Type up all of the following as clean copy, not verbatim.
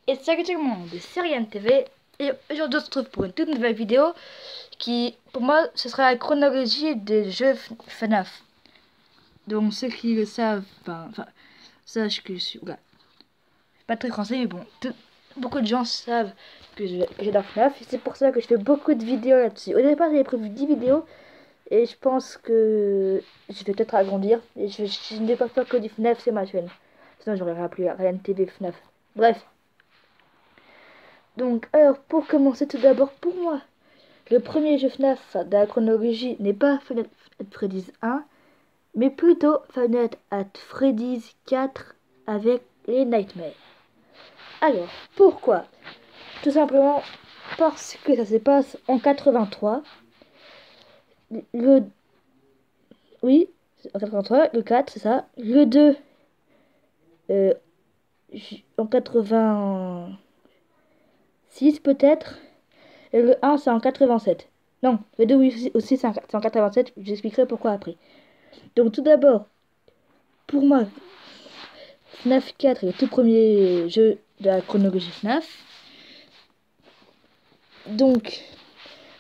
Et salut tout le monde, c'est Ryan TV et aujourd'hui on se retrouve pour une toute nouvelle vidéo qui, pour moi, ce sera la chronologie des jeux FNAF. Donc ceux qui le savent, enfin, sachent que je suis, oula, pas très français mais bon, beaucoup de gens savent que j'adore FNAF et c'est pour ça que je fais beaucoup de vidéos là-dessus. Au départ j'avais prévu 10 vidéos et je pense que je vais peut-être agrandir et je ne vais pas faire que du FNAF sur ma chaîne. Sinon j'aurais rappelé Ryan TV FNAF. Bref. Donc, alors, pour commencer tout d'abord, pour moi, le premier jeu FNAF de la chronologie n'est pas Final at Freddy's 1, mais plutôt Final at Freddy's 4 avec les Nightmares. Alors, pourquoi? Tout simplement parce que ça se passe en 83. Le... Oui, en 83, le 4, c'est ça. Le 2, euh, en 86 peut-être. Et le 1, c'est en 87. Non, le 2 oui, aussi c'est en 87. J'expliquerai pourquoi après. Donc tout d'abord, pour moi, FNAF 4 est le tout premier jeu de la chronologie FNAF. Donc,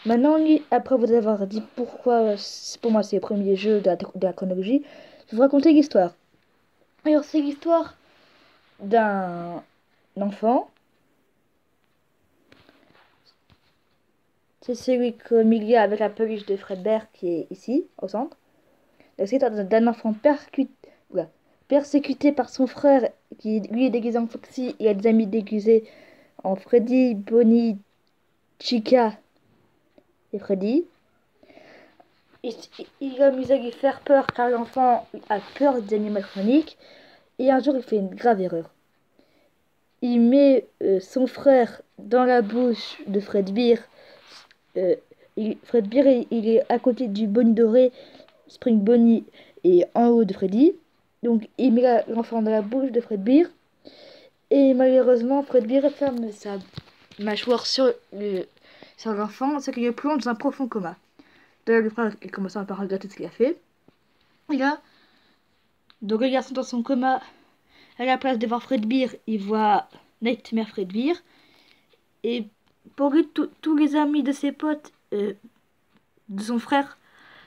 maintenant, après vous avoir dit pourquoi pour moi c'est le premier jeu de la chronologie, je vais vous raconter l'histoire. Alors c'est l'histoire d'un enfant. C'est celui que Milia avec la peluche de Fredbear qui est ici, au centre. C'est l'histoire d'un enfant persécuté par son frère qui lui est déguisé en Foxy et a des amis déguisés en Freddy, Bonnie, Chica et Freddy. Il a mis à lui faire peur car l'enfant a peur des animatroniques et un jour il fait une grave erreur. Il met son frère dans la bouche de Fredbear. Fredbear il est à côté du Bonnie doré, Spring Bonnie et en haut de Freddy. Donc il met l'enfant dans la bouche de Fredbear. Et malheureusement, Fredbear ferme sa mâchoire sur l'enfant, ce qui le plonge dans un profond coma. D'ailleurs, le frère il commence par regretter ce qu'il a fait. Et là, donc le garçon dans son coma, à la place de voir Fredbear, il voit Nightmare Fredbear. Et pour lui, tous les amis de ses potes, de son frère,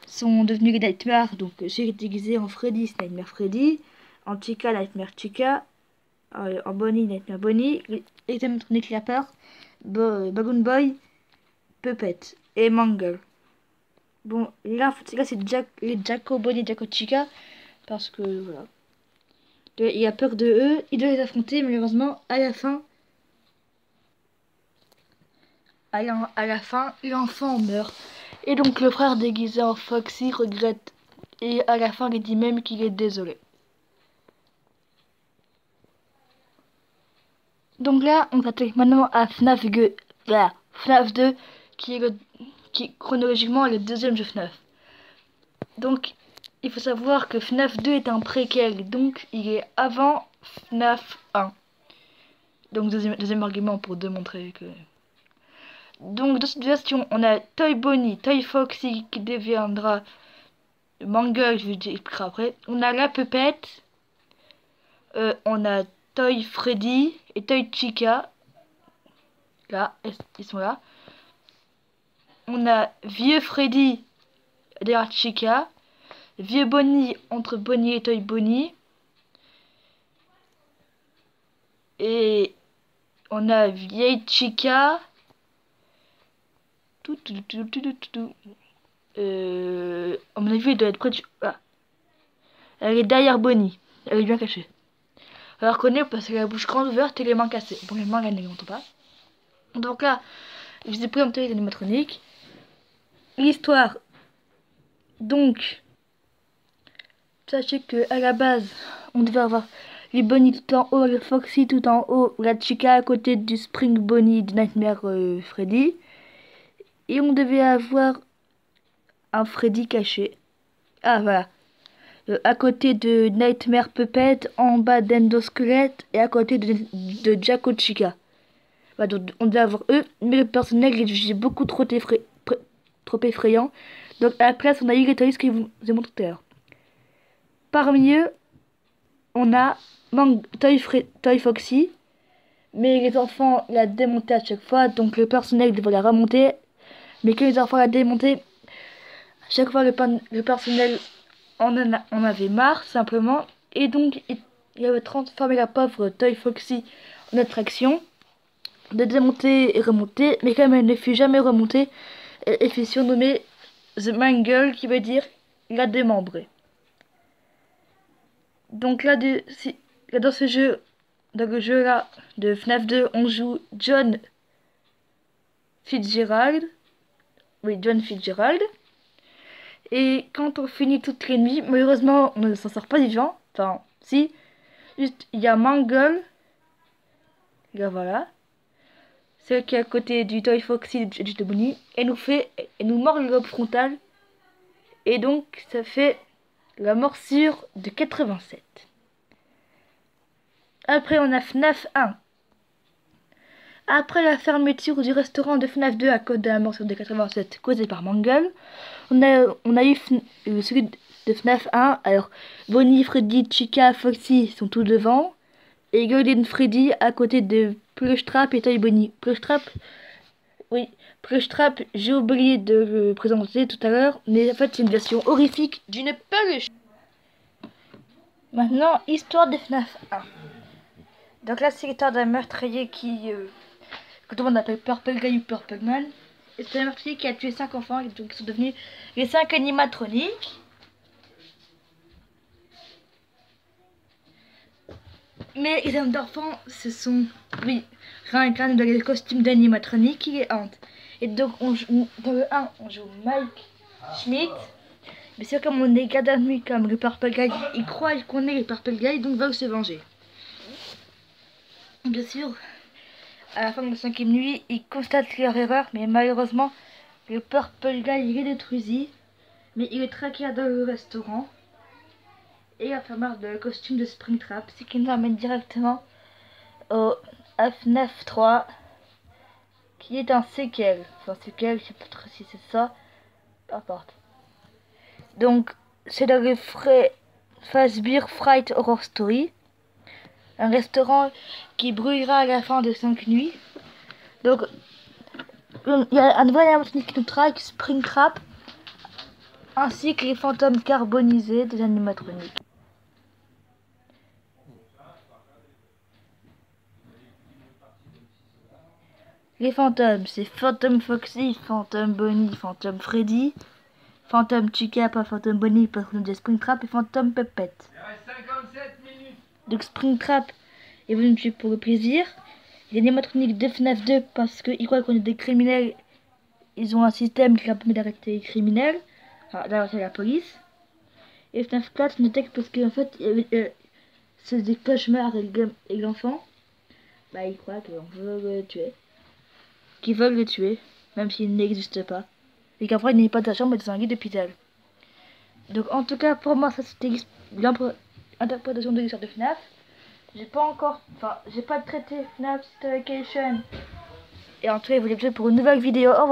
sont devenus les Nightmare. Donc j'ai déguisé en Freddy, c'est Nightmare Freddy. En Chica, Nightmare Chica. En Bonnie, Nightmare Bonnie. Les animatroniques la peur. Balloon Boy, Puppet et Mangle. Bon, là c'est Jacko, Bonnie, Jacko Chica. Parce que voilà. Il a peur de eux. Il doit les affronter. Malheureusement, à la fin, l'enfant meurt. Et donc le frère déguisé en Foxy regrette. Et à la fin, il dit même qu'il est désolé. Donc là, on s'attaque maintenant à FNAF 2, qui est chronologiquement le deuxième jeu FNAF. Donc, il faut savoir que FNAF 2 est un préquel, donc il est avant FNAF 1. Donc, deuxième argument pour démontrer que... Donc, dans cette version, on a Toy Bonnie, Toy Foxy qui deviendra Mangle, je vous expliquerai après. On a la Puppet, on a Toy Freddy et Toy Chica. Là, ils sont là. On a Vieux Freddy derrière Chica. Vieux Bonnie entre Bonnie et Toy Bonnie. Et on a Vieille Chica. À mon avis, elle doit être près de... Ah. Elle est derrière Bonnie. Elle est bien cachée. Elle la reconnaît parce qu'elle a la bouche grande ouverte et les mains cassées. Bon, les mains, elle ne les montre pas. Donc là, je vous ai présenté les animatroniques. L'histoire. Donc, sachez que à la base, on devait avoir les Bonnie tout en haut, le Foxy tout en haut, la Chica à côté du Spring Bonnie de Nightmare Freddy. Et on devait avoir un Freddy caché. Ah voilà. À côté de Nightmare Puppet, en bas d'Endosquelette et à côté de Jacko Chica. Bah, donc, on devait avoir eux, mais le personnel est jugé beaucoup trop effrayant. Donc à la place, on a eu les toys que je vous ai montré tout à l'heure. Parmi eux, on a Toy Foxy, Mais les enfants la démontaient à chaque fois, donc le personnel devait la remonter. Mais quand les enfants la démontaient, à chaque fois le personnel en avait marre simplement. Et donc il avait transformé la pauvre Toy Foxy en attraction de démonter et remonter. Mais comme elle ne fut jamais remontée, elle fut surnommée The Mangle, qui veut dire la démembrée. Donc là, là dans ce jeu, dans le jeu là de FNAF 2, on joue John Fitzgerald. Oui, John Fitzgerald. Et quand on finit toutes les nuits, malheureusement, on ne s'en sort pas vivant. Enfin, si. Juste, il y a Mangle. Là, voilà. Celle qui est à côté du Toy Foxy et du Bunny. Elle nous mord le lobe frontal. Et donc, ça fait la morsure de 87. Après, on a FNAF 1. Après la fermeture du restaurant de FNAF 2 à cause de la morsure de 87 causée par Mangle, on a eu celui de FNAF 1. Alors, Bonnie, Freddy, Chica, Foxy sont tous devant. Et Golden Freddy à côté de Plushtrap et Toy Bonnie. Plushtrap, oui, Plushtrap, j'ai oublié de le présenter tout à l'heure, mais en fait c'est une version horrifique d'une peluche. Maintenant, histoire de FNAF 1. Donc là, c'est l'histoire d'un meurtrier que tout le monde appelle Purple Guy ou Purple Man. Et c'est un meurtrier qui a tué 5 enfants, et donc ils sont devenus les 5 animatroniques. Mais les hommes d'enfants, ce sont, oui, réincarnés dans les costumes d'animatroniques qui les hantent. Et donc, dans le 1, on joue Mike Schmidt. Mais c'est comme on est garde à nuit comme le Purple Guy, il croit qu'on est les Purple Guy, donc veulent se venger. Bien sûr, à la fin de la 5e nuit, ils constatent leur erreur, mais malheureusement, le Purple Guy les détruisit. Mais il est traqué dans le restaurant. Et la marre de costume de Springtrap, ce qui nous amène directement au FNAF 3, qui est un séquel. Enfin, séquel, je sais pas trop si c'est ça. Peu importe. Donc, c'est dans le Fazbear Fright Horror Story. Un restaurant qui brûlera à la fin de 5 nuits. Donc, il y a un nouvel animatronique qui nous traque, Springtrap, ainsi que les fantômes carbonisés des animatroniques. Les fantômes, c'est Phantom Foxy, Phantom Bonnie, Phantom Freddy, Phantom Chica, pas Phantom Bonnie, parce qu'on a Springtrap et Phantom Puppet. Donc Springtrap est venu me tuer pour le plaisir. Les animatroniques de FNAF 2 parce qu'ils croient qu'on est des criminels. Ils ont un système qui leur permet d'arrêter les criminels, enfin d'arrêter la police. Et FNAF 4 nous attaque parce qu'en fait, c'est des cauchemars et l'enfant. Bah, ils croient qu'on veut le tuer. Qui veulent le tuer, même s'il n'existe pas. Et qu'après il n'est pas dans sa chambre mais dans un lit d'hôpital. Donc en tout cas pour moi ça c'était l'interprétation de l'histoire de FNAF. J'ai pas traité FNAF Storycation. Et en tout cas vous l'avez pour une nouvelle vidéo. Au revoir.